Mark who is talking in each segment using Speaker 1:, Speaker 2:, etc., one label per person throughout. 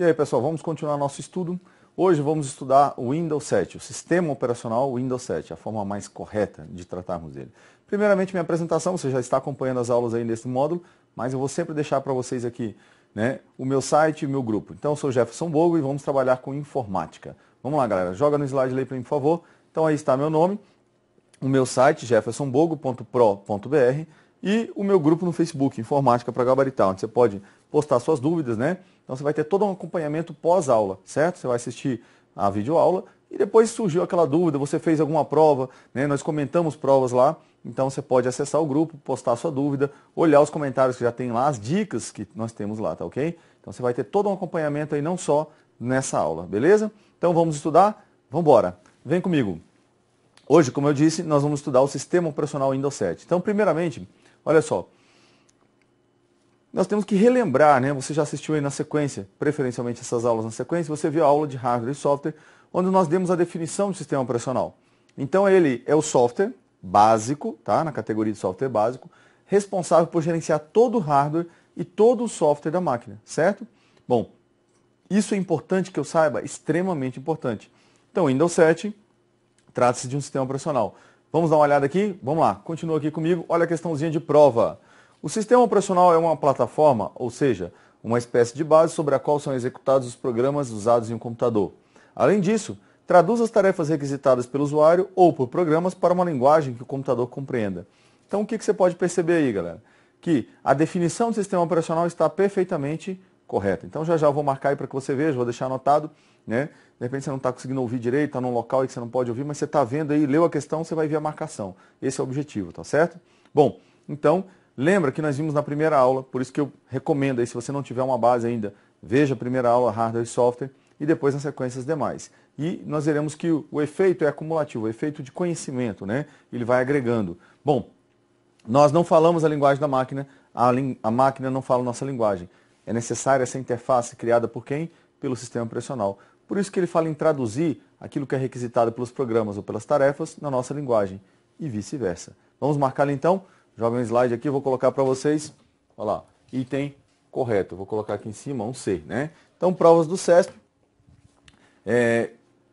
Speaker 1: E aí, pessoal, vamos continuar nosso estudo. Hoje vamos estudar o Windows 7, o sistema operacional Windows 7, a forma mais correta de tratarmos dele. Primeiramente, minha apresentação, você já está acompanhando as aulas aí nesse módulo, mas eu vou sempre deixar para vocês aqui, né, o meu site e o meu grupo. Então, eu sou Jefferson Bogo e vamos trabalhar com informática. Vamos lá, galera, joga no slide aí para mim, por favor. Então, aí está meu nome, o meu site, jeffersonbogo.pro.br, e o meu grupo no Facebook, Informática para Gabaritar, onde você pode postar suas dúvidas, né? Então você vai ter todo um acompanhamento pós-aula, certo? Você vai assistir a videoaula e depois surgiu aquela dúvida, você fez alguma prova, né? Nós comentamos provas lá, então você pode acessar o grupo, postar sua dúvida, olhar os comentários que já tem lá, as dicas que nós temos lá, tá ok? Então você vai ter todo um acompanhamento aí, não só nessa aula, beleza? Então vamos estudar? Vamos embora. Vem comigo. Hoje, como eu disse, nós vamos estudar o sistema operacional Windows 7. Então, primeiramente, olha só, nós temos que relembrar, né? Você já assistiu aí na sequência, preferencialmente essas aulas na sequência, você viu a aula de hardware e software, onde nós demos a definição do sistema operacional. Então, ele é o software básico, tá? Na categoria de software básico, responsável por gerenciar todo o hardware e todo o software da máquina, certo? Bom, isso é importante que eu saiba, extremamente importante. Então, Windows 7 trata-se de um sistema operacional. Vamos dar uma olhada aqui? Vamos lá, continua aqui comigo. Olha a questãozinha de prova. O sistema operacional é uma plataforma, ou seja, uma espécie de base sobre a qual são executados os programas usados em um computador. Além disso, traduz as tarefas requisitadas pelo usuário ou por programas para uma linguagem que o computador compreenda. Então, o que você pode perceber aí, galera? Que a definição do sistema operacional está perfeitamente correta. Então, já vou marcar aí para que você veja, vou deixar anotado, né? De repente você não está conseguindo ouvir direito, está num local aí que você não pode ouvir, mas você está vendo aí, leu a questão, você vai ver a marcação. Esse é o objetivo, tá certo? Bom, então, lembra que nós vimos na primeira aula, por isso que eu recomendo aí, se você não tiver uma base ainda, veja a primeira aula, hardware e software, e depois na sequência as demais. E nós veremos que o efeito é acumulativo, o efeito de conhecimento, né? Ele vai agregando. Bom, nós não falamos a linguagem da máquina, a máquina não fala a nossa linguagem. É necessária essa interface criada por quem? Pelo sistema operacional. Por isso que ele fala em traduzir aquilo que é requisitado pelos programas ou pelas tarefas na nossa linguagem e vice-versa. Vamos marcar ali então? Joga um slide aqui, vou colocar para vocês. Olha lá, item correto. Vou colocar aqui em cima um C, né? Então, provas do CESP.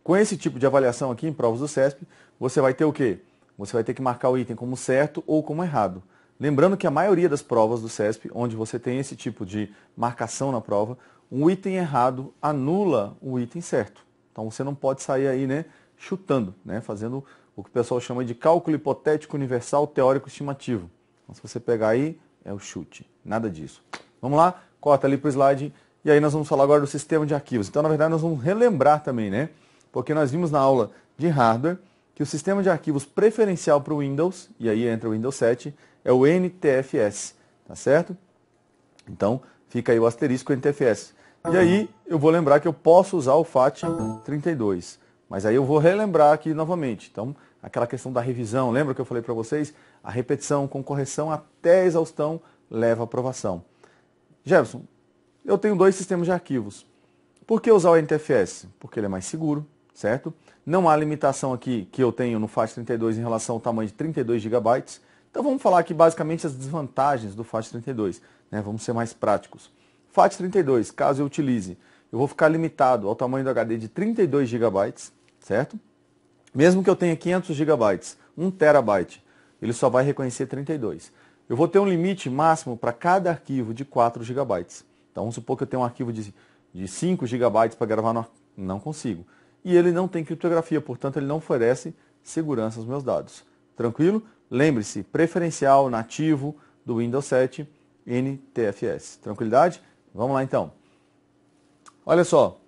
Speaker 1: Com esse tipo de avaliação aqui, em provas do CESP, você vai ter o quê? Você vai ter que marcar o item como certo ou como errado. Lembrando que a maioria das provas do CESP, onde você tem esse tipo de marcação na prova, um item errado anula o item certo. Então você não pode sair aí, né, chutando, né, fazendo o que o pessoal chama de cálculo hipotético universal teórico estimativo. Então, se você pegar aí, é o chute. Nada disso. Vamos lá? Corta ali para o slide. E aí nós vamos falar agora do sistema de arquivos. Então, na verdade, nós vamos relembrar também, né? Porque nós vimos na aula de hardware que o sistema de arquivos preferencial para o Windows, e aí entra o Windows 7, é o NTFS, tá certo? Então, fica aí o asterisco NTFS. E aí, eu vou lembrar que eu posso usar o FAT32. Mas aí eu vou relembrar aqui novamente. Então, aquela questão da revisão, lembra que eu falei para vocês? A repetição com correção até a exaustão leva à aprovação. Jefferson, eu tenho dois sistemas de arquivos. Por que usar o NTFS? Porque ele é mais seguro, certo? Não há limitação aqui que eu tenho no FAT32 em relação ao tamanho de 32 GB. Então vamos falar aqui basicamente as desvantagens do FAT32, né? Vamos ser mais práticos. FAT32, caso eu utilize, eu vou ficar limitado ao tamanho do HD de 32 GB, certo? Mesmo que eu tenha 500 GB, 1 TB, ele só vai reconhecer 32. Eu vou ter um limite máximo para cada arquivo de 4 GB. Então vamos supor que eu tenho um arquivo de 5 GB para gravar, não consigo. E ele não tem criptografia, portanto ele não oferece segurança aos meus dados. Tranquilo? Lembre-se, preferencial nativo do Windows 7 NTFS. Tranquilidade? Vamos lá então. Olha só,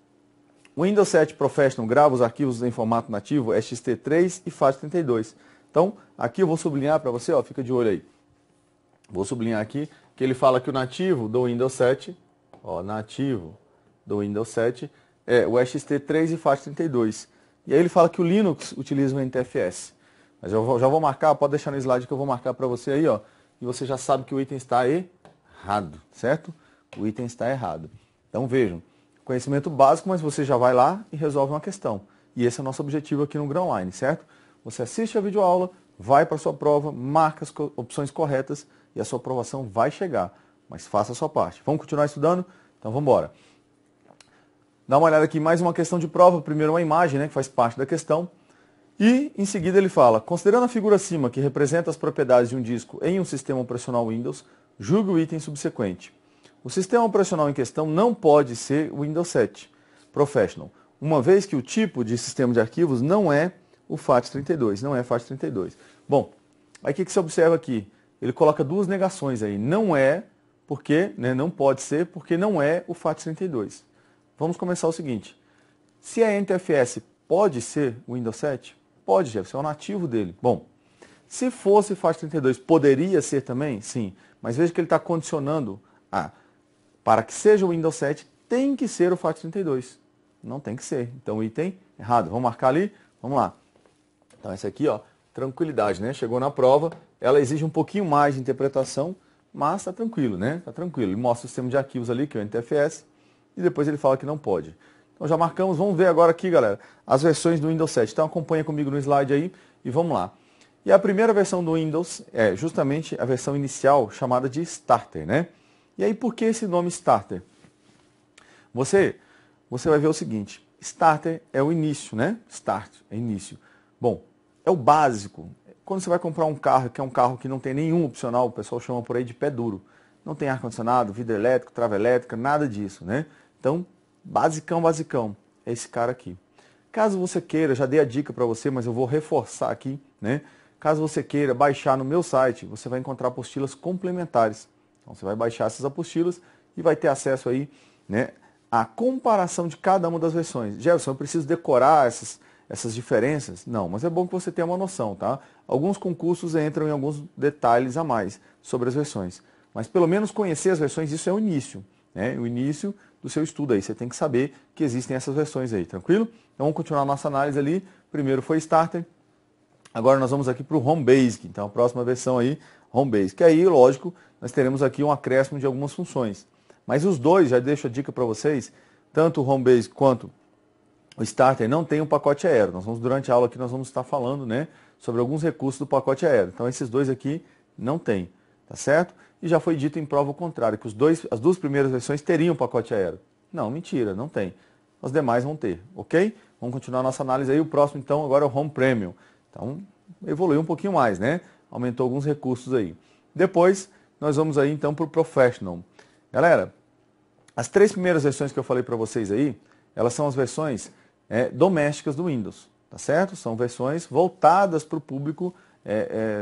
Speaker 1: o Windows 7 Professional grava os arquivos em formato nativo ext3 e FAT32. Então, aqui eu vou sublinhar para você, ó, fica de olho aí. Vou sublinhar aqui que ele fala que o nativo do Windows 7, ó, nativo do Windows 7 é o ext3 e FAT32. E aí ele fala que o Linux utiliza o NTFS. Mas eu já vou marcar, pode deixar no slide que eu vou marcar para você aí, ó, e você já sabe que o item está errado, certo? O item está errado. Então vejam, conhecimento básico, mas você já vai lá e resolve uma questão. E esse é o nosso objetivo aqui no Grão Online, certo? Você assiste a videoaula, vai para a sua prova, marca as opções corretas e a sua aprovação vai chegar. Mas faça a sua parte. Vamos continuar estudando? Então vamos embora. Dá uma olhada aqui, mais uma questão de prova, primeiro uma imagem, né, que faz parte da questão. E em seguida ele fala, considerando a figura acima que representa as propriedades de um disco em um sistema operacional Windows, julgue o item subsequente. O sistema operacional em questão não pode ser o Windows 7 Professional, uma vez que o tipo de sistema de arquivos não é o FAT32, não é FAT32. Bom, aí o que você observa aqui? Ele coloca duas negações aí, não é, porque, né, não pode ser, porque não é o FAT32. Vamos começar o seguinte, se a NTFS pode ser o Windows 7? Pode, Jefferson, é o nativo dele. Bom, se fosse FAT32, poderia ser também? Sim, mas veja que ele está condicionando para que seja o Windows 7, tem que ser o FAT32. Não tem que ser. Então, item errado. Vamos marcar ali? Vamos lá. Então, essa aqui, ó, tranquilidade, né? Chegou na prova, ela exige um pouquinho mais de interpretação, mas está tranquilo, né? Está tranquilo. Ele mostra o sistema de arquivos ali, que é o NTFS, e depois ele fala que não pode. Então, já marcamos. Vamos ver agora aqui, galera, as versões do Windows 7. Então, acompanha comigo no slide aí e vamos lá. E a primeira versão do Windows é justamente a versão inicial, chamada de Starter, né? E aí, por que esse nome Starter? Você vai ver o seguinte, Starter é o início, né? Start é início. Bom, é o básico. Quando você vai comprar um carro, que é um carro que não tem nenhum opcional, o pessoal chama por aí de pé duro. Não tem ar-condicionado, vidro elétrico, trava elétrica, nada disso, né? Então, basicão, é esse cara aqui. Caso você queira, já dei a dica para você, mas eu vou reforçar aqui, né? Caso você queira baixar no meu site, você vai encontrar apostilas complementares. Então, você vai baixar essas apostilas e vai ter acesso aí, né, à comparação de cada uma das versões. Jefferson, eu preciso decorar essas diferenças? Não, mas é bom que você tenha uma noção, tá? Alguns concursos entram em alguns detalhes a mais sobre as versões. Mas pelo menos conhecer as versões, isso é o início, né? O início do seu estudo aí. Você tem que saber que existem essas versões aí, tranquilo? Então vamos continuar a nossa análise ali. Primeiro foi Starter. Agora nós vamos aqui para o Home Basic. Então a próxima versão aí, Home Basic. Aí, lógico, nós teremos aqui um acréscimo de algumas funções. Mas os dois, já deixo a dica para vocês, tanto o Home Basic quanto o Starter não tem um pacote aéreo. Durante a aula aqui nós vamos estar falando, né, sobre alguns recursos do pacote aéreo. Então esses dois aqui não tem, tá certo? E já foi dito em prova o contrário, que as duas primeiras versões teriam pacote aéreo. Não, mentira, não tem. Os demais vão ter, ok? Vamos continuar a nossa análise aí. O próximo então agora é o Home Premium. Então evoluiu um pouquinho mais, né? Aumentou alguns recursos aí. Depois nós vamos aí então para o Professional. Galera, as três primeiras versões que eu falei para vocês aí, elas são as versões domésticas do Windows, tá certo? São versões voltadas para o público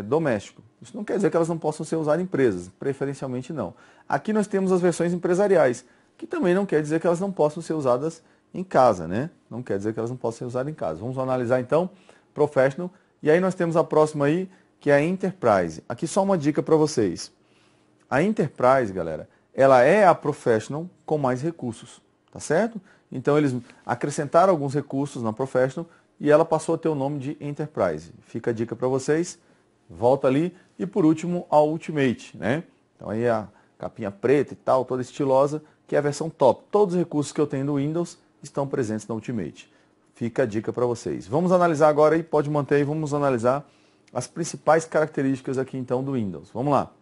Speaker 1: doméstico. Isso não quer dizer que elas não possam ser usadas em empresas, preferencialmente não. Aqui nós temos as versões empresariais, que também não quer dizer que elas não possam ser usadas em casa, né? Não quer dizer que elas não possam ser usadas em casa. Vamos analisar então Professional, e aí nós temos a próxima aí, que é a Enterprise. Aqui só uma dica para vocês. A Enterprise, galera, ela é a Professional com mais recursos, tá certo? Então eles acrescentaram alguns recursos na Professional e ela passou a ter o nome de Enterprise. Fica a dica para vocês, volta ali. E por último, a Ultimate, né? Então aí a capinha preta e tal, toda estilosa, que é a versão top. Todos os recursos que eu tenho no Windows estão presentes na Ultimate. Fica a dica para vocês. Vamos analisar agora aí, pode manter aí, vamos analisar as principais características aqui então do Windows. Vamos lá.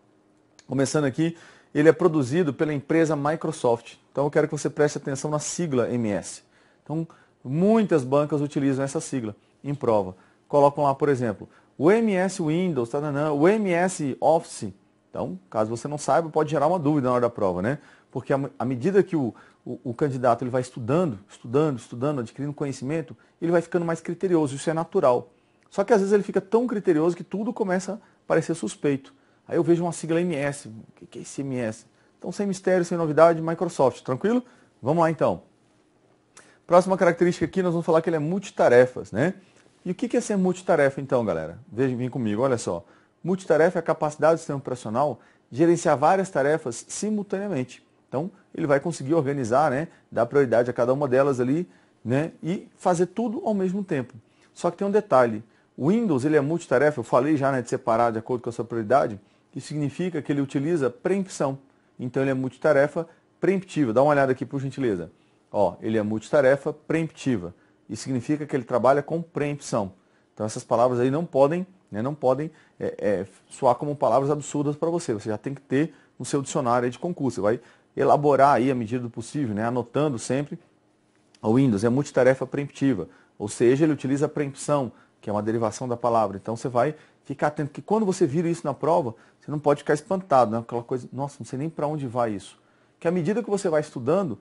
Speaker 1: Começando aqui, ele é produzido pela empresa Microsoft. Então eu quero que você preste atenção na sigla MS. Então muitas bancas utilizam essa sigla em prova. Colocam lá, por exemplo, o MS Windows, o MS Office. Então, caso você não saiba, pode gerar uma dúvida na hora da prova, né? Porque à medida que o candidato ele vai estudando, adquirindo conhecimento, ele vai ficando mais criterioso, isso é natural. Só que às vezes ele fica tão criterioso que tudo começa a parecer suspeito. Aí eu vejo uma sigla MS, o que é esse MS? Então, sem mistério, sem novidade, Microsoft, tranquilo? Vamos lá então. Próxima característica aqui, nós vamos falar que ele é multitarefas, né? E o que é ser multitarefa então, galera? Vem comigo, olha só. Multitarefa é a capacidade do sistema operacional de gerenciar várias tarefas simultaneamente. Então, ele vai conseguir organizar, né, dar prioridade a cada uma delas ali, né, e fazer tudo ao mesmo tempo. Só que tem um detalhe. O Windows ele é multitarefa, eu falei já, né, de separar de acordo com a sua prioridade, isso significa que ele utiliza preempção. Então, ele é multitarefa preemptiva. Dá uma olhada aqui, por gentileza. Ó, ele é multitarefa preemptiva. Isso significa que ele trabalha com preempção. Então, essas palavras aí não podem soar como palavras absurdas para você. Você já tem que ter no seu dicionário aí de concurso. Você vai elaborar aí à medida do possível, né, anotando sempre O Windows é multitarefa preemptiva, ou seja, ele utiliza a preempção, que é uma derivação da palavra. Então você vai ficar atento que quando você vira isso na prova, você não pode ficar espantado, né? Aquela coisa, nossa, não sei nem para onde vai isso. Que à medida que você vai estudando,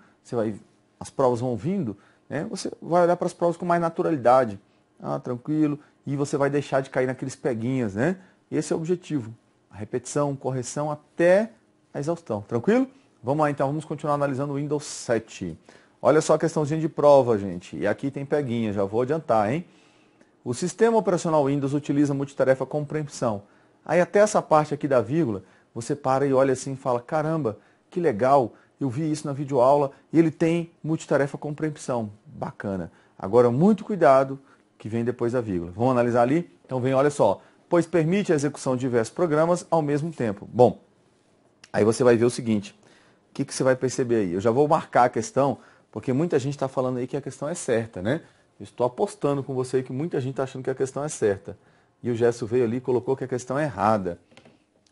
Speaker 1: as provas vão vindo, né? Você vai olhar para as provas com mais naturalidade. Ah, tranquilo. E você vai deixar de cair naqueles peguinhas, né? Esse é o objetivo. A repetição, correção até a exaustão. Tranquilo? Vamos lá então, vamos continuar analisando o Windows 7. Olha só a questãozinha de prova, gente. E aqui tem peguinha, já vou adiantar, hein? O sistema operacional Windows utiliza multitarefa com preempção. Aí até essa parte aqui da vírgula, você para e olha assim e fala, caramba, que legal, eu vi isso na videoaula e ele tem multitarefa com preempção. Bacana. Agora, muito cuidado que vem depois da vírgula. Vamos analisar ali? Então vem, olha só. Pois permite a execução de diversos programas ao mesmo tempo. Bom, aí você vai ver o seguinte. O que você vai perceber aí? Eu já vou marcar a questão, porque muita gente está falando aí que a questão é certa, né? Eu estou apostando com você que muita gente está achando que a questão é certa. E o Gerson veio ali e colocou que a questão é errada.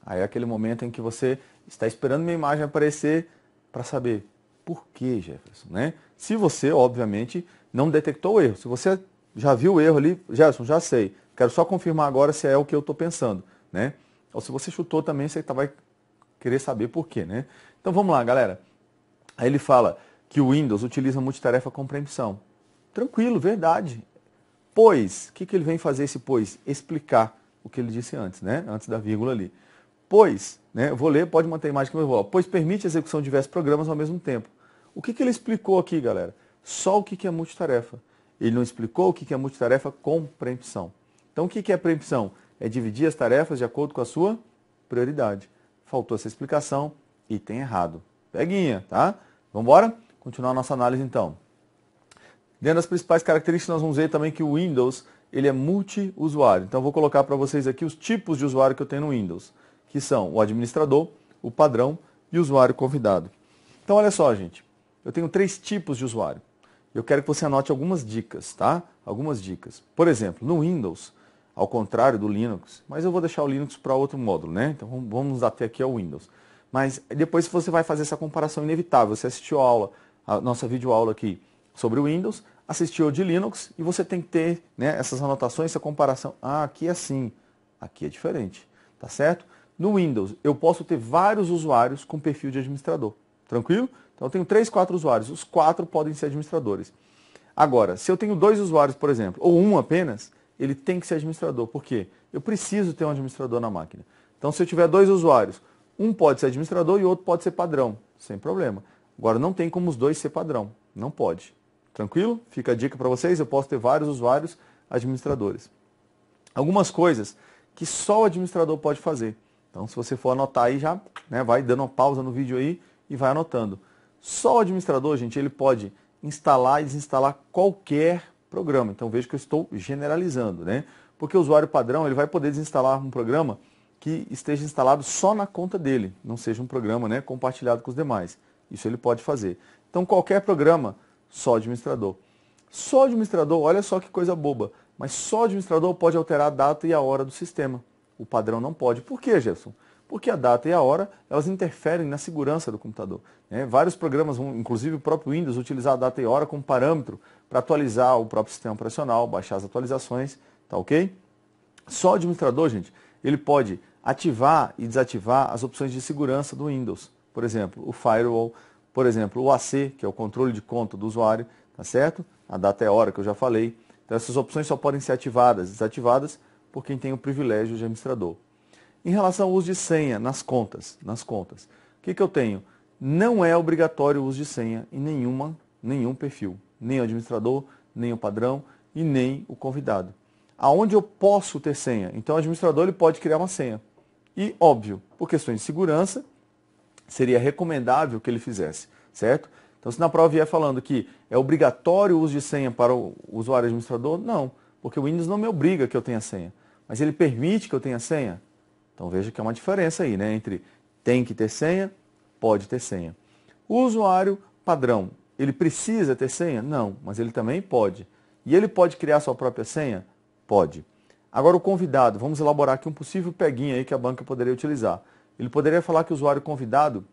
Speaker 1: Aí é aquele momento em que você está esperando minha imagem aparecer para saber por que, Jefferson, né? Se você, obviamente, não detectou o erro. Se você já viu o erro ali, Jefferson, já sei. Quero só confirmar agora se é o que eu estou pensando, né? Ou se você chutou também, você vai querer saber por quê, né? Então vamos lá, galera. Aí ele fala que o Windows utiliza multitarefa com preempção. Tranquilo, verdade. Pois, o que ele vem fazer esse pois? Explicar o que ele disse antes, né? Antes da vírgula ali. Pois, né? Eu vou ler, pode manter a imagem que eu vou. Pois permite a execução de diversos programas ao mesmo tempo. O que ele explicou aqui, galera? Só o que é multitarefa. Ele não explicou o que é multitarefa com preempção. Então, o que é preempção? É dividir as tarefas de acordo com a sua prioridade. Faltou essa explicação e tem errado. Peguinha, tá? Vamos embora? Continuar a nossa análise então. Dentro das principais características, nós vamos ver também que o Windows ele é multi-usuário. Então, eu vou colocar para vocês aqui os tipos de usuário que eu tenho no Windows, que são o administrador, o padrão e o usuário convidado. Então, olha só, gente. Eu tenho 3 tipos de usuário. Eu quero que você anote algumas dicas, tá? Algumas dicas. Por exemplo, no Windows, ao contrário do Linux, mas eu vou deixar o Linux para outro módulo, né? Então, vamos nos ater aqui ao Windows. Mas depois você vai fazer essa comparação inevitável. Você assistiu a aula, a nossa videoaula aqui sobre o Windows, assistiu de Linux e você tem que ter, né, essas anotações, essa comparação. Ah, aqui é assim, aqui é diferente, tá certo? No Windows, eu posso ter vários usuários com perfil de administrador, tranquilo? Então eu tenho 3, 4 usuários, os 4 podem ser administradores. Agora, se eu tenho 2 usuários, por exemplo, ou um apenas, ele tem que ser administrador. Por quê? Eu preciso ter um administrador na máquina. Então se eu tiver 2 usuários, um pode ser administrador e o outro pode ser padrão, sem problema. Agora não tem como os 2 ser padrão, não pode. Tranquilo? Fica a dica para vocês, eu posso ter vários usuários administradores. Algumas coisas que só o administrador pode fazer. Então, se você for anotar aí já, né, vai dando uma pausa no vídeo aí e vai anotando. Só o administrador, gente, ele pode instalar e desinstalar qualquer programa. Então, veja que eu estou generalizando, né? Porque o usuário padrão, ele vai poder desinstalar um programa que esteja instalado só na conta dele, não seja um programa, né, compartilhado com os demais. Isso ele pode fazer. Então, qualquer programa, só administrador. Só administrador, olha só que coisa boba, mas só administrador pode alterar a data e a hora do sistema. O padrão não pode. Por quê, Gerson? Porque a data e a hora, elas interferem na segurança do computador, né? Vários programas, inclusive o próprio Windows, utilizar a data e a hora como parâmetro para atualizar o próprio sistema operacional, baixar as atualizações, tá ok? Só o administrador, gente, ele pode ativar e desativar as opções de segurança do Windows. Por exemplo, o Firewall, por exemplo, o AC, que é o controle de conta do usuário, tá certo? A data e a hora que eu já falei. Então essas opções só podem ser ativadas e desativadas por quem tem o privilégio de administrador. Em relação ao uso de senha nas contas, o que eu tenho? Não é obrigatório o uso de senha em nenhum perfil, nem o administrador, nem o padrão e nem o convidado. Aonde eu posso ter senha? Então o administrador ele pode criar uma senha. E, óbvio, por questões de segurança, seria recomendável que ele fizesse, certo? Então, se na prova vier falando que é obrigatório o uso de senha para o usuário administrador, não, porque o Windows não me obriga que eu tenha senha, mas ele permite que eu tenha senha. Então, veja que é uma diferença aí, né, entre tem que ter senha, pode ter senha. O usuário padrão, ele precisa ter senha? Não, mas ele também pode. E ele pode criar sua própria senha? Pode. Agora, o convidado, vamos elaborar aqui um possível peguinho aí que a banca poderia utilizar. Ele poderia falar que o usuário convidado,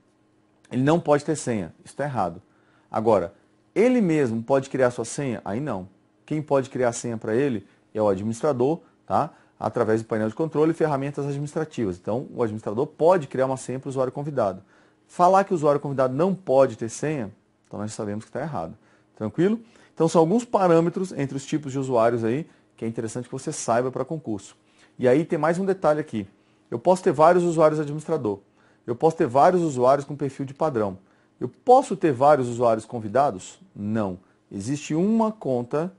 Speaker 1: ele não pode ter senha. Isso está errado. Agora, Ele mesmo pode criar sua senha? Aí não. Quem pode criar a senha para ele é o administrador, tá? Através do painel de controle e ferramentas administrativas. Então, o administrador pode criar uma senha para o usuário convidado. Falar que o usuário convidado não pode ter senha, então nós sabemos que está errado. Tranquilo? Então, são alguns parâmetros entre os tipos de usuários aí que é interessante que você saiba para concurso. E aí tem mais um detalhe aqui. Eu posso ter vários usuários administrador. Eu posso ter vários usuários com perfil de padrão. Eu posso ter vários usuários convidados? Não. Existe uma conta,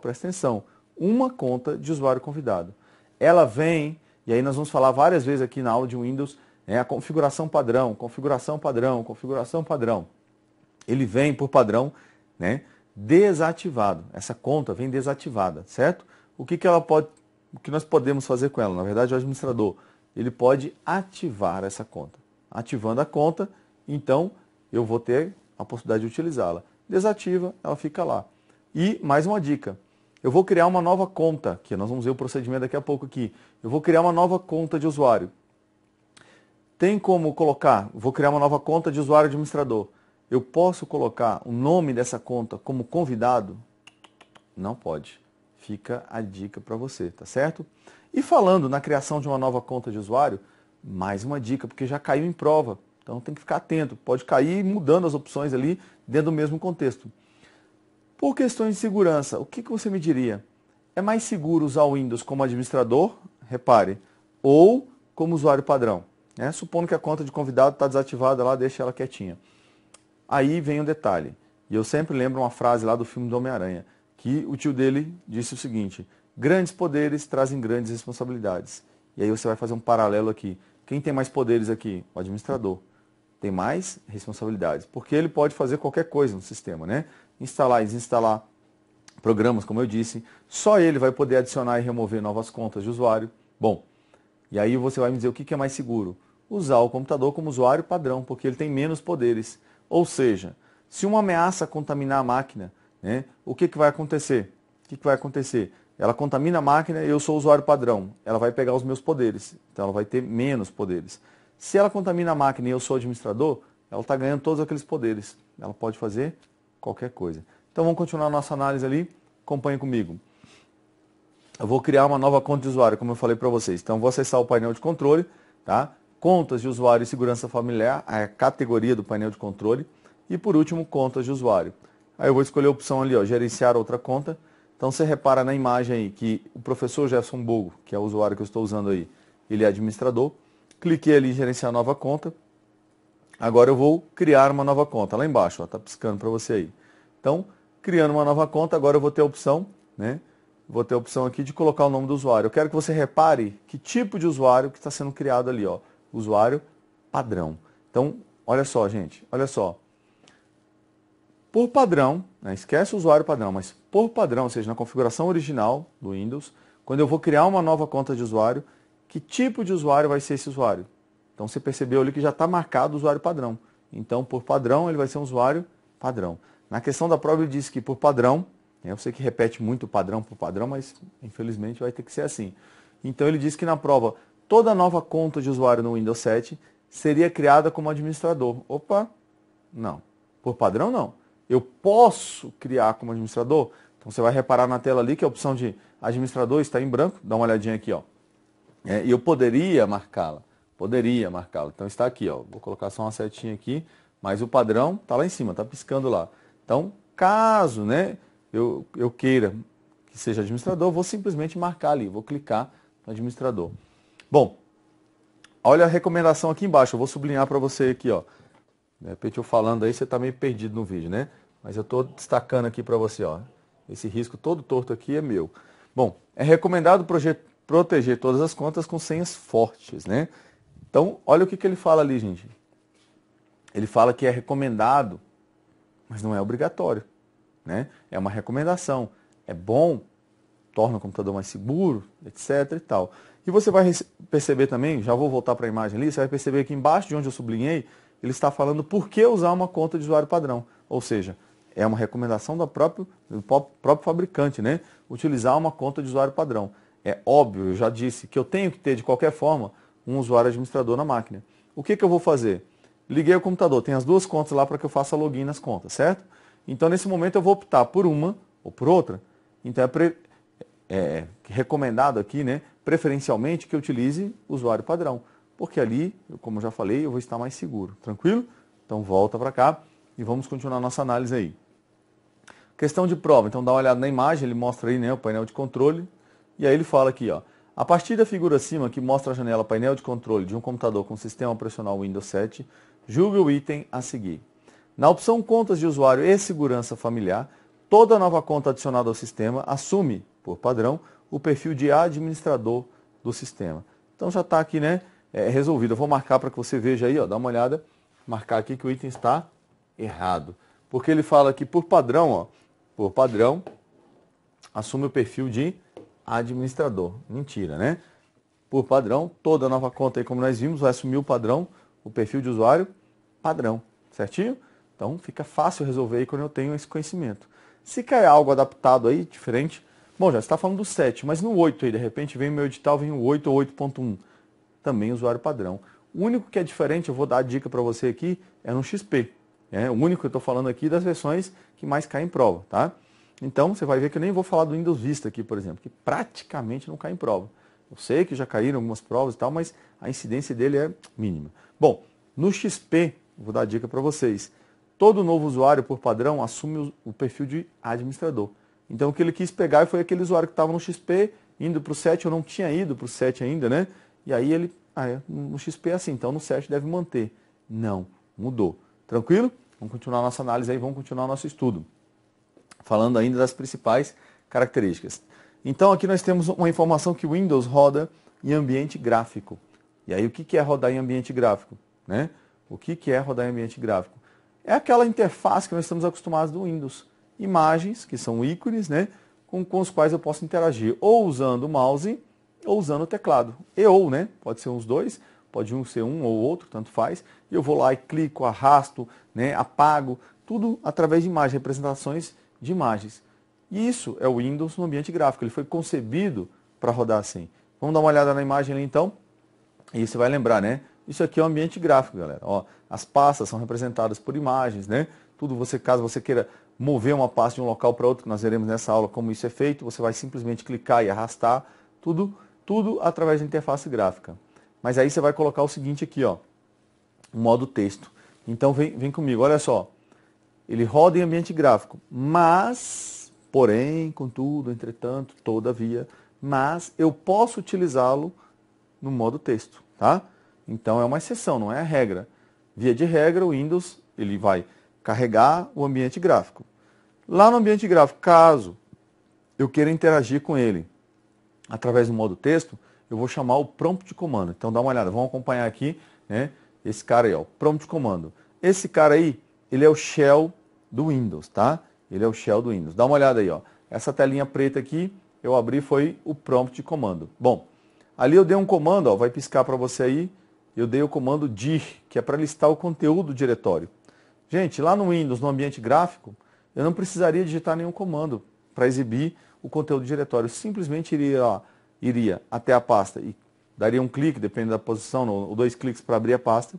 Speaker 1: presta atenção, uma conta de usuário convidado. Ela vem, e aí nós vamos falar várias vezes aqui na aula de Windows, a configuração padrão, configuração padrão, configuração padrão. Ele vem por padrão, né, desativado. Essa conta vem desativada, certo? O que nós podemos fazer com ela? Na verdade, o administrador, ele pode ativar essa conta. Ativando a conta, então eu vou ter a possibilidade de utilizá-la. Desativa, ela fica lá. E mais uma dica, eu vou criar uma nova conta, que nós vamos ver o procedimento daqui a pouco aqui. Eu vou criar uma nova conta de usuário. Tem como colocar, vou criar uma nova conta de usuário administrador. Eu posso colocar o nome dessa conta como convidado? Não pode. Fica a dica para você, tá certo? E falando na criação de uma nova conta de usuário, mais uma dica, porque já caiu em prova. Então tem que ficar atento. Pode cair mudando as opções ali dentro do mesmo contexto. Por questões de segurança, o que você me diria? É mais seguro usar o Windows como administrador, repare, ou como usuário padrão? Supondo que a conta de convidado está desativada lá, deixa ela quietinha. Aí vem um detalhe, e eu sempre lembro uma frase lá do filme do Homem-Aranha, que o tio dele disse o seguinte: grandes poderes trazem grandes responsabilidades. E aí você vai fazer um paralelo aqui. Quem tem mais poderes aqui? O administrador. Tem mais responsabilidades, porque ele pode fazer qualquer coisa no sistema, né? Instalar e desinstalar programas, como eu disse. Só ele vai poder adicionar e remover novas contas de usuário. Bom, e aí você vai me dizer o que é mais seguro? Usar o computador como usuário padrão, porque ele tem menos poderes. Ou seja, se uma ameaça contaminar a máquina, né, o que vai acontecer? O que vai acontecer? Ela contamina a máquina e eu sou usuário padrão. Ela vai pegar os meus poderes, então ela vai ter menos poderes. Se ela contamina a máquina e eu sou administrador, ela está ganhando todos aqueles poderes. Ela pode fazer qualquer coisa. Então vamos continuar a nossa análise ali. Acompanhe comigo. Eu vou criar uma nova conta de usuário, como eu falei para vocês. Então vou acessar o painel de controle, tá? Contas de usuário e segurança familiar, a categoria do painel de controle. E por último, contas de usuário. Aí eu vou escolher a opção ali, gerenciar outra conta. Então você repara na imagem aí que o professor Jefferson Bogo, que é o usuário que eu estou usando aí, ele é administrador. Cliquei ali em gerenciar nova conta. Agora eu vou criar uma nova conta. Lá embaixo, está piscando para você aí. Então, criando uma nova conta, agora eu vou ter a opção, né? Vou ter a opção aqui de colocar o nome do usuário. Eu quero que você repare que tipo de usuário que está sendo criado ali, usuário padrão. Então, olha só, gente, olha só. Por padrão, esquece o usuário padrão, mas por padrão, ou seja, na configuração original do Windows, quando eu vou criar uma nova conta de usuário, que tipo de usuário vai ser esse usuário? Então você percebeu ali que já está marcado o usuário padrão. Então, por padrão, ele vai ser um usuário padrão. Na questão da prova, ele disse que por padrão, eu sei que repete muito padrão por padrão, mas infelizmente vai ter que ser assim. Então ele disse que na prova, toda nova conta de usuário no Windows 7 seria criada como administrador. Opa, não. Por padrão, não. Eu posso criar como administrador? Então você vai reparar na tela ali que a opção de administrador está em branco. Dá uma olhadinha aqui, e eu poderia marcá-la. Poderia marcá-la. Então está aqui, vou colocar só uma setinha aqui, mas o padrão está lá em cima, está piscando lá. Então, caso eu queira que seja administrador, vou simplesmente marcar ali, vou clicar no administrador. Bom, olha a recomendação aqui embaixo, eu vou sublinhar para você aqui, De repente eu falando aí, você está meio perdido no vídeo, né? Mas eu estou destacando aqui para você, Esse risco todo torto aqui é meu. Bom, é recomendado proteger todas as contas com senhas fortes, né? Então, olha o que ele fala ali, gente. Ele fala que é recomendado, mas não é obrigatório, né? É uma recomendação. É bom, torna o computador mais seguro, etc e tal. E você vai perceber também, já vou voltar para a imagem ali, você vai perceber que embaixo de onde eu sublinhei, ele está falando por que usar uma conta de usuário padrão. Ou seja, é uma recomendação do próprio fabricante, né? Utilizar uma conta de usuário padrão. É óbvio, eu já disse, que eu tenho que ter, de qualquer forma, um usuário administrador na máquina. O que eu vou fazer? Liguei o computador, tem as duas contas lá para que eu faça login nas contas, certo? Então, nesse momento, eu vou optar por uma ou por outra. Então, é recomendado aqui, né, preferencialmente, que eu utilize o usuário padrão. Porque ali, como eu já falei, eu vou estar mais seguro. Tranquilo? Então, volta para cá e vamos continuar a nossa análise aí. Questão de prova. Então, dá uma olhada na imagem, ele mostra aí, né, o painel de controle. E aí ele fala aqui, ó. A partir da figura acima, que mostra a janela painel de controle de um computador com sistema operacional Windows 7, julgue o item a seguir. Na opção Contas de usuário e segurança familiar, toda nova conta adicionada ao sistema assume, por padrão, o perfil de administrador do sistema. Então já está aqui, né, resolvido. Eu vou marcar para que você veja aí, ó, dá uma olhada, marcar aqui que o item está errado. Porque ele fala aqui, por padrão, ó, por padrão, assume o perfil de administrador. Mentira, né? Por padrão, toda nova conta aí, como nós vimos, vai assumir o padrão, o perfil de usuário padrão, certinho? Então fica fácil resolver aí quando eu tenho esse conhecimento. Se cair algo adaptado aí, diferente, bom, já está falando do 7, mas no 8 aí, de repente vem o meu edital, vem o 8 ou 8.1, também usuário padrão. O único que é diferente, eu vou dar a dica para você aqui, é no XP. O único que eu estou falando aqui das versões que mais caem em prova, tá? Então, você vai ver que eu nem vou falar do Windows Vista aqui, por exemplo, que praticamente não cai em prova. Eu sei que já caíram algumas provas e tal, mas a incidência dele é mínima. Bom, no XP, vou dar a dica para vocês, todo novo usuário, por padrão, assume o perfil de administrador. Então, o que ele quis pegar foi aquele usuário que estava no XP, indo para o 7, eu não tinha ido para o 7 ainda, né? E aí ele, no XP é assim, então no 7 deve manter. Não, mudou. Tranquilo? Vamos continuar a nossa análise aí, vamos continuar o nosso estudo. Falando ainda das principais características. Então aqui nós temos uma informação que o Windows roda em ambiente gráfico. E aí o que é rodar em ambiente gráfico? Né? O que é rodar em ambiente gráfico? É aquela interface que nós estamos acostumados do Windows. Imagens, que são ícones, né? com os quais eu posso interagir ou usando o mouse ou usando o teclado. Ou, né? Pode ser uns dois, pode ser um ou outro, tanto faz. E eu vou lá e clico, arrasto, né? Apago, tudo através de imagens, representações de imagens. E isso é o Windows no ambiente gráfico. Ele foi concebido para rodar assim. Vamos dar uma olhada na imagem ali então. E você vai lembrar, né? Isso aqui é o ambiente gráfico, galera. Ó, as pastas são representadas por imagens, né? Tudo caso você queira mover uma pasta de um local para outro, que nós veremos nessa aula como isso é feito, você vai simplesmente clicar e arrastar, tudo através da interface gráfica. Mas aí você vai colocar o seguinte aqui, ó, o modo texto. Então vem comigo, olha só. Ele roda em ambiente gráfico, mas, porém, contudo, entretanto, todavia, mas eu posso utilizá-lo no modo texto, tá? Então é uma exceção, não é a regra. Via de regra, o Windows ele vai carregar o ambiente gráfico. Lá no ambiente gráfico, caso eu queira interagir com ele através do modo texto, eu vou chamar o prompt de comando. Então dá uma olhada, vamos acompanhar aqui, né? Esse cara aí, ó, prompt de comando. Esse cara aí, ele é o shell do Windows, tá? Ele é o shell do Windows. Dá uma olhada aí, ó. Essa telinha preta aqui, eu abri, foi o prompt de comando. Bom, ali eu dei um comando, ó, vai piscar para você aí. Eu dei o comando dir, que é para listar o conteúdo do diretório. Gente, lá no Windows, no ambiente gráfico, eu não precisaria digitar nenhum comando para exibir o conteúdo do diretório. Eu simplesmente iria até a pasta e daria um clique, dependendo da posição, ou 2 cliques para abrir a pasta.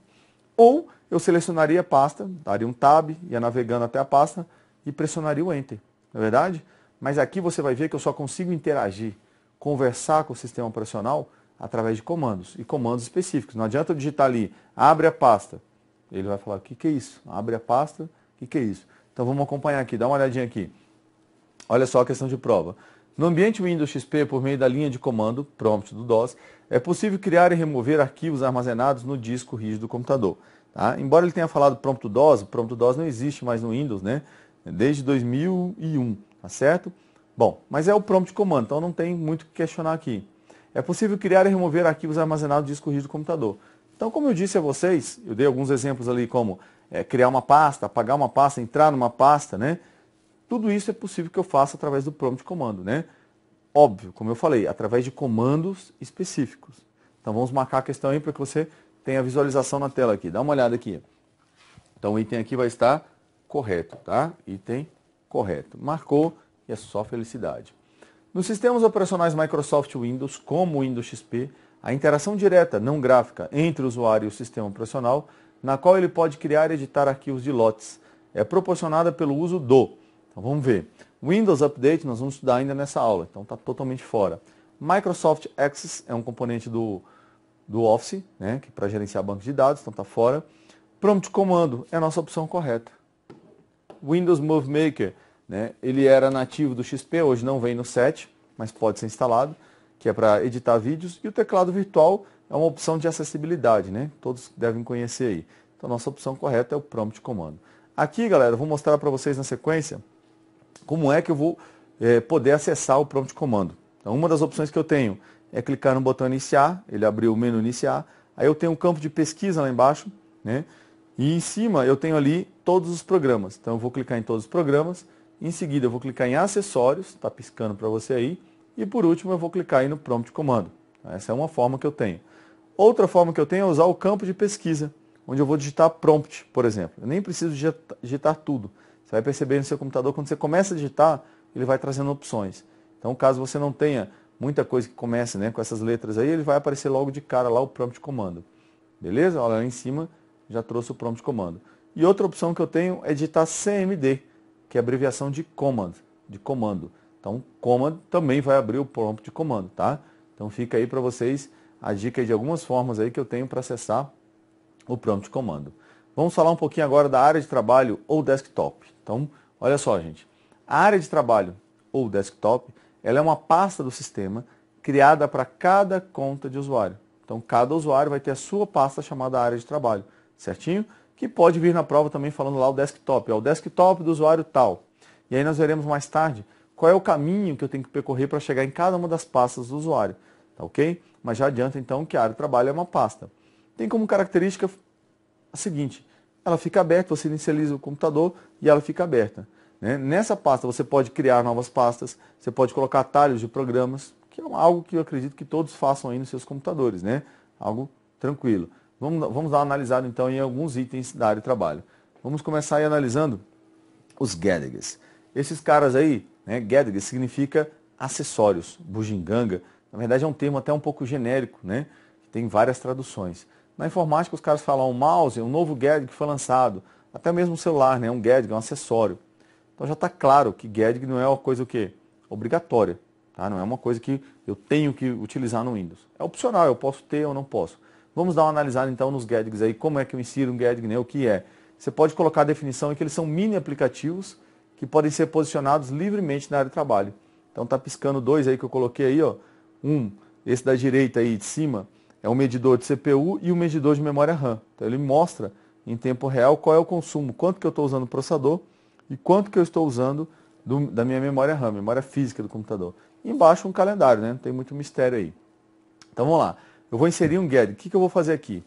Speaker 1: Ou eu selecionaria a pasta, daria um tab, ia navegando até a pasta e pressionaria o Enter. Não é verdade? Mas aqui você vai ver que eu só consigo interagir, conversar com o sistema operacional através de comandos, e comandos específicos. Não adianta eu digitar ali, abre a pasta. Ele vai falar, o que é isso? Abre a pasta, o que é isso? Então vamos acompanhar aqui, dá uma olhadinha aqui. Olha só a questão de prova. No ambiente Windows XP, por meio da linha de comando, prompt do DOS, é possível criar e remover arquivos armazenados no disco rígido do computador. Tá? Embora ele tenha falado prompt do DOS, o prompt do DOS não existe mais no Windows, né? Desde 2001, tá certo? Bom, mas é o prompt de comando, então não tem muito o que questionar aqui. É possível criar e remover arquivos armazenados no disco rígido do computador. Então, como eu disse a vocês, eu dei alguns exemplos ali como criar uma pasta, apagar uma pasta, entrar numa pasta, né? Tudo isso é possível que eu faça através do prompt de comando, né? Óbvio, como eu falei, através de comandos específicos. Então vamos marcar a questão aí para que você tenha a visualização na tela aqui. Dá uma olhada aqui. Então o item aqui vai estar correto, tá? Item correto. Marcou e é só felicidade. Nos sistemas operacionais Microsoft Windows, como o Windows XP, a interação direta, não gráfica, entre o usuário e o sistema operacional, na qual ele pode criar e editar arquivos de lotes, é proporcionada pelo uso do. Então vamos ver. Windows Update nós vamos estudar ainda nessa aula, então está totalmente fora. Microsoft Access é um componente do Office, né, que para gerenciar banco de dados, então está fora. Prompt Comando é a nossa opção correta. Windows Movie Maker, né, ele era nativo do XP, hoje não vem no 7, mas pode ser instalado, que é para editar vídeos. E o teclado virtual é uma opção de acessibilidade, né? Todos devem conhecer aí. Então, nossa opção correta é o Prompt Comando. Aqui, galera, eu vou mostrar para vocês na sequência como é que eu vou poder acessar o Prompt Comando. Então, uma das opções que eu tenho é clicar no botão Iniciar, ele abriu o menu Iniciar. Aí eu tenho um campo de pesquisa lá embaixo, né? E em cima eu tenho ali todos os programas. Então, eu vou clicar em todos os programas. Em seguida, eu vou clicar em Acessórios, está piscando para você aí. E por último, eu vou clicar aí no Prompt Comando. Essa é uma forma que eu tenho. Outra forma que eu tenho é usar o campo de pesquisa, onde eu vou digitar prompt, por exemplo. Eu nem preciso digitar tudo. Você vai perceber no seu computador, quando você começa a digitar, ele vai trazendo opções. Então, caso você não tenha muita coisa que comece, né, com essas letras aí, ele vai aparecer logo de cara lá o Prompt Comando. Beleza? Olha lá em cima, já trouxe o Prompt Comando. E outra opção que eu tenho é digitar CMD, que é a abreviação de Command, de comando. Então, Command também vai abrir o prompt de comando, tá? Então, fica aí para vocês a dica de algumas formas aí que eu tenho para acessar o prompt de comando. Vamos falar um pouquinho agora da área de trabalho ou desktop. Então, olha só, gente. A área de trabalho ou desktop, ela é uma pasta do sistema criada para cada conta de usuário. Então, cada usuário vai ter a sua pasta chamada área de trabalho, certinho? Que pode vir na prova também falando lá o desktop. É o desktop do usuário tal. E aí nós veremos mais tarde qual é o caminho que eu tenho que percorrer para chegar em cada uma das pastas do usuário. Tá ok? Mas já adianta então que a área de trabalho é uma pasta. Tem como característica a seguinte: ela fica aberta, você inicializa o computador e ela fica aberta. Né? Nessa pasta você pode criar novas pastas, você pode colocar atalhos de programas, que é algo que eu acredito que todos façam aí nos seus computadores, né? Algo tranquilo. Vamos dar uma analisada então em alguns itens da área de trabalho. Vamos começar aí analisando os gadgets. Esses caras aí, né, gadgets significa acessórios, bugiganga. Na verdade é um termo até um pouco genérico, né? Tem várias traduções. Na informática os caras falam um mouse, um novo gadget que foi lançado. Até mesmo um celular, né? Um gadget, um acessório. Então já está claro que gadget não é uma coisa o quê? Obrigatória. Tá? Não é uma coisa que eu tenho que utilizar no Windows. É opcional, eu posso ter ou não posso. Vamos dar uma analisada então nos gadgets aí, como é que eu insiro um gadget, né? O que é? Você pode colocar a definição em que eles são mini aplicativos que podem ser posicionados livremente na área de trabalho. Então tá piscando dois aí que eu coloquei aí, ó. Esse da direita aí de cima, é um medidor de CPU e um medidor de memória RAM. Então ele mostra em tempo real qual é o consumo, quanto que eu estou usando do processador e quanto que eu estou usando da minha memória RAM, memória física do computador. E embaixo um calendário, né? Não tem muito mistério aí. Então vamos lá. Eu vou inserir um gadget. O que eu vou fazer aqui?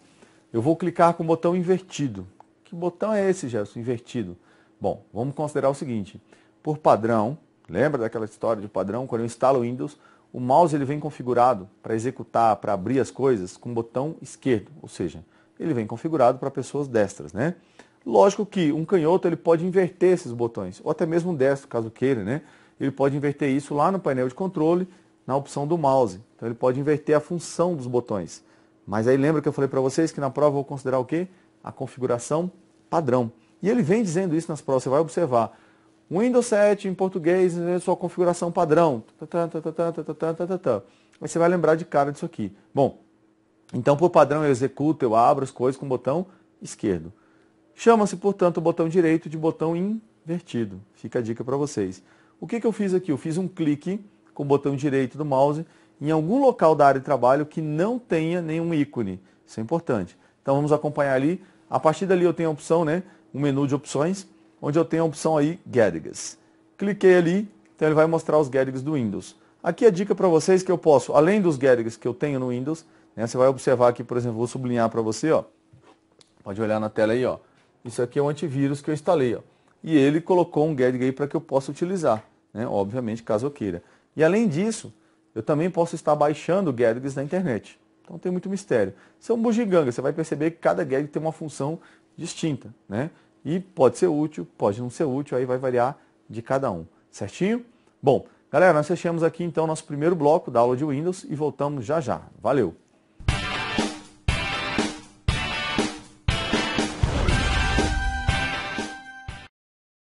Speaker 1: Eu vou clicar com o botão invertido. Que botão é esse, Gerson? Invertido. Bom, vamos considerar o seguinte. Por padrão, lembra daquela história de padrão? Quando eu instalo o Windows, o mouse ele vem configurado para executar, para abrir as coisas com o botão esquerdo. Ou seja, ele vem configurado para pessoas destras, né? Lógico que um canhoto ele pode inverter esses botões, ou até mesmo um destro, caso queira, né? Ele pode inverter isso lá no painel de controle, na opção do mouse. Então ele pode inverter a função dos botões. Mas aí lembra que eu falei para vocês que na prova eu vou considerar o quê? A configuração padrão. E ele vem dizendo isso nas provas, você vai observar. Windows 7 em português, sua configuração padrão. Aí você vai lembrar de cara disso aqui. Bom, então por padrão eu executo, eu abro as coisas com o botão esquerdo. Chama-se, portanto, o botão direito de botão invertido. Fica a dica para vocês. O que eu fiz aqui? Eu fiz um clique com o botão direito do mouse em algum local da área de trabalho que não tenha nenhum ícone. Isso é importante. Então vamos acompanhar ali. A partir dali eu tenho a opção, né? Um menu de opções, onde eu tenho a opção aí, Gadgets. Cliquei ali, então ele vai mostrar os Gadgets do Windows. Aqui a dica para vocês que eu posso, além dos Gadgets que eu tenho no Windows, né, você vai observar aqui, por exemplo, vou sublinhar para você, ó. Pode olhar na tela aí, ó. Isso aqui é o antivírus que eu instalei, ó. E ele colocou um gadget aí para que eu possa utilizar, né? Obviamente, caso eu queira. E além disso, eu também posso estar baixando gadgets da internet. Então tem muito mistério. Isso é um bugiganga, você vai perceber que cada gadget tem uma função distinta, né? E pode ser útil, pode não ser útil, aí vai variar de cada um, certinho? Bom, galera, nós fechamos aqui então nosso primeiro bloco da aula de Windows e voltamos já já. Valeu!